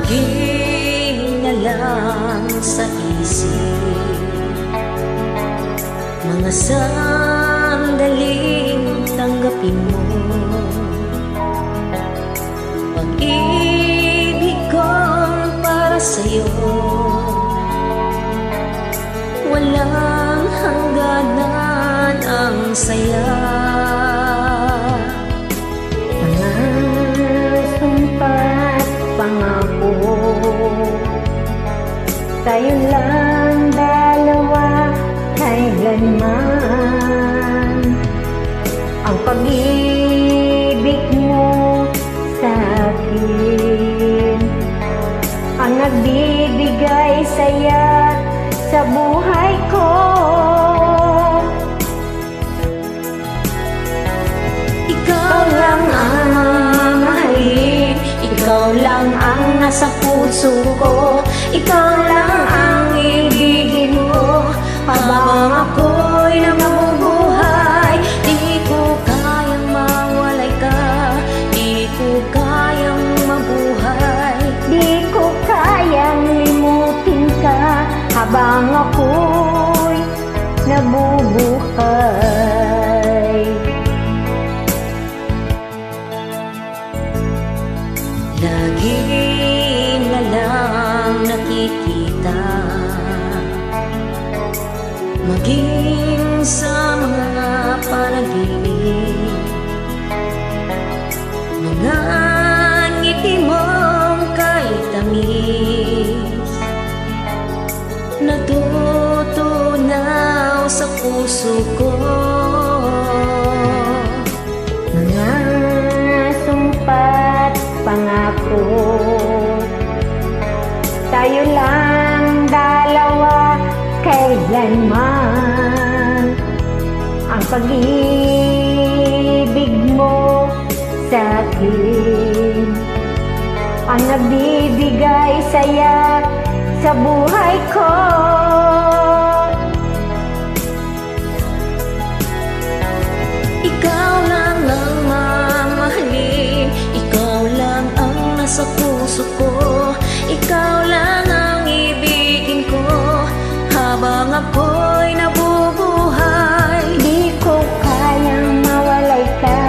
Lagi na lang sa isip mga sandaling tanggapin mo pag-ibig ko para sa'yo. Walang hangganan ang saya. Sumpat pangako, tayo lang dalawa kailanman. Ang pag-ibig mo sa akin ang nagbibigay saya sa buhay ko. Ikaw lang ang mamahalin, ikaw lang ang nasa puso ko, ikaw lang ang ibigin ko habang ako'y nabubuhay. Di ko kayang mawalay ka, di ko kayang mabuhay, Di ko kayang limutin ka habang ako'y nabubuhay. lagi na lang nakikita, maging sa mga panaginip, mga ngiti mong kay tamis, natutunaw sa puso ko. Mga sumpat pangako, tayo lang dalawa kailanman. Ang pag-ibig mo sa akin ang nagbibigay saya sa buhay ko. Ikaw lang ang mamahalin, ikaw lang ang nasa puso ko, ikaw lang ang ibigin ko habang ako'y nabubuhay. Di ko kayang mawalay ka,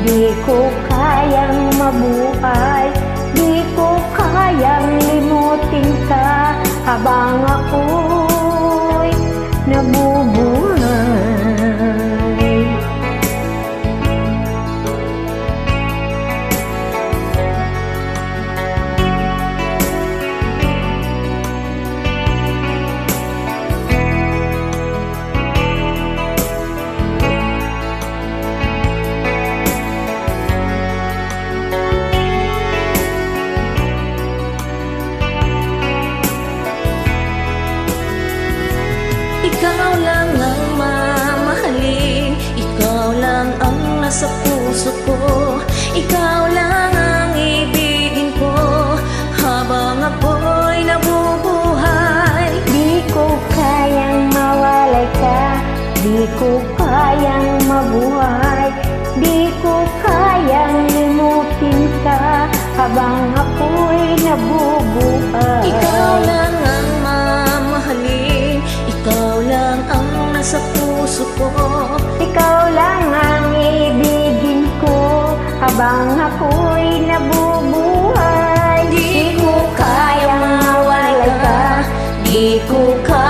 di ko kayang mabuhay, di ko kayang limutin ka habang ako'y nabubuhay. Ikaw lang ang mamahalin, ikaw lang ang nasa puso ko, ikaw lang ang ibigin ko habang ako'y nabubuhay. Di ko kayang mawalay ka, di ko kayang mabuhay, di ko kayang limutin ka habang ako'y nabubuhay. Ikaw lang ang mamahalin, ikaw lang ang nasa puso ko, Ikaw lang ang ibigin ko habang ako'y nabubuhay. di ko kayang mawalay ka, di ko kayang